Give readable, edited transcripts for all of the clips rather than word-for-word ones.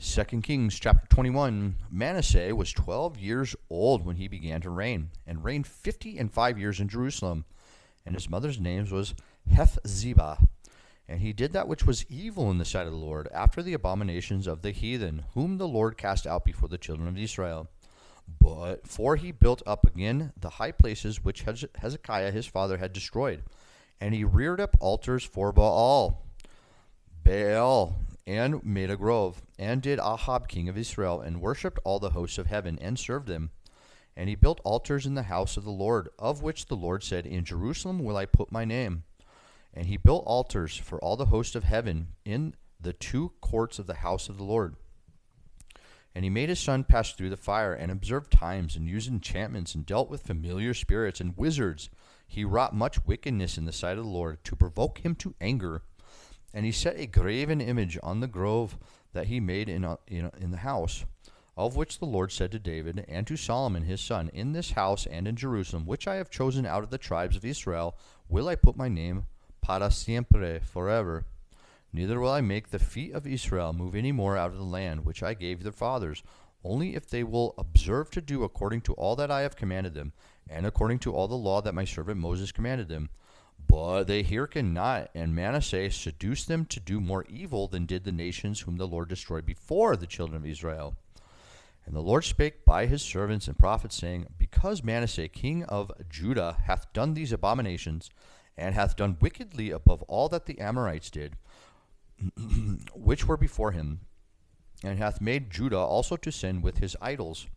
2 Kings chapter 21. Manasseh was 12 years old when he began to reign, and reigned 50 and 5 years in Jerusalem. And his mother's name was Hephzibah. And he did that which was evil in the sight of the Lord, after the abominations of the heathen, whom the Lord cast out before the children of Israel. For he built up again the high places which Hezekiah his father had destroyed. And he reared up altars for Baal, and made a grove, and did Ahab king of Israel, and worshipped all the hosts of heaven, and served them. And he built altars in the house of the Lord, of which the Lord said, In Jerusalem will I put my name. And he built altars for all the host of heaven in the two courts of the house of the Lord. And he made his son pass through the fire, and observed times, and used enchantments, and dealt with familiar spirits and wizards. He wrought much wickedness in the sight of the Lord, to provoke him to anger. And he set a graven image on the grove that he made in the house, of which the Lord said to David and to Solomon his son, In this house and in Jerusalem, which I have chosen out of the tribes of Israel, will I put my name para siempre, forever. Neither will I make the feet of Israel move any more out of the land which I gave their fathers, only if they will observe to do according to all that I have commanded them, and according to all the law that my servant Moses commanded them. But they hearkened not, and Manasseh seduced them to do more evil than did the nations whom the Lord destroyed before the children of Israel. And the Lord spake by his servants and prophets, saying, Because Manasseh king of Judah hath done these abominations, and hath done wickedly above all that the Amorites did, which were before him, and hath made Judah also to sin with his idols.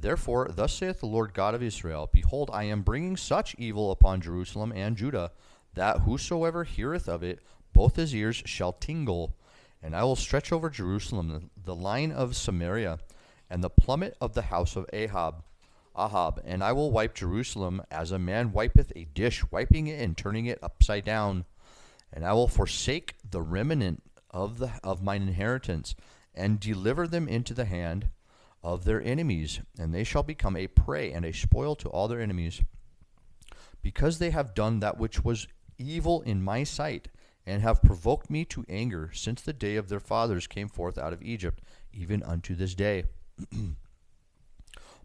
Therefore, thus saith the Lord God of Israel, Behold, I am bringing such evil upon Jerusalem and Judah, that whosoever heareth of it, both his ears shall tingle. And I will stretch over Jerusalem the line of Samaria, and the plummet of the house of Ahab, and I will wipe Jerusalem as a man wipeth a dish, wiping it and turning it upside down. And I will forsake the remnant of mine inheritance, and deliver them into the hand of their enemies, and they shall become a prey and a spoil to all their enemies, because they have done that which was evil in my sight, and have provoked me to anger since the day of their fathers came forth out of Egypt, even unto this day.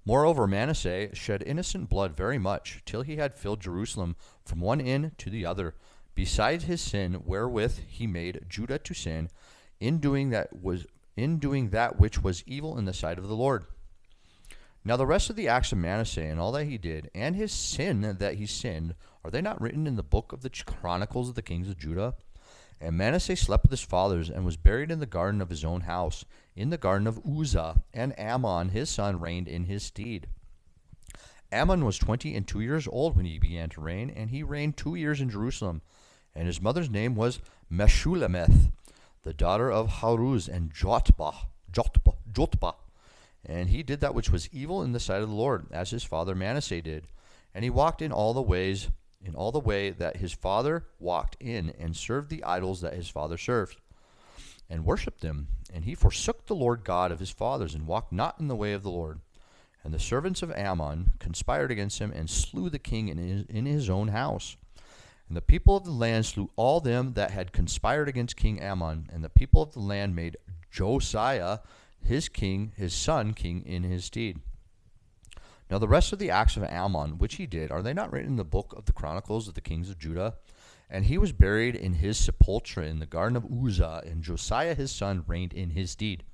Moreover, Manasseh shed innocent blood very much, till he had filled Jerusalem from one end to the other, besides his sin wherewith he made Judah to sin, in doing that which was evil in the sight of the Lord. Now the rest of the acts of Manasseh, and all that he did, and his sin that he sinned, are they not written in the book of the Chronicles of the kings of Judah? And Manasseh slept with his fathers, and was buried in the garden of his own house, in the garden of Uzzah, and Ammon his son reigned in his stead. Ammon was 22 years old when he began to reign, and he reigned 2 years in Jerusalem. And his mother's name was Meshullemeth, the daughter of Haruz and Jotbah. And he did that which was evil in the sight of the Lord, as his father Manasseh did. And he walked in all the way that his father walked in, and served the idols that his father served, and worshipped them. And he forsook the Lord God of his fathers, and walked not in the way of the Lord. And the servants of Ammon conspired against him, and slew the king in his own house. And the people of the land slew all them that had conspired against King Ammon. And the people of the land made Josiah his son king in his stead. Now the rest of the acts of Ammon which he did, are they not written in the book of the Chronicles of the kings of Judah? And he was buried in his sepulchre in the garden of Uzzah, and Josiah his son reigned in his stead.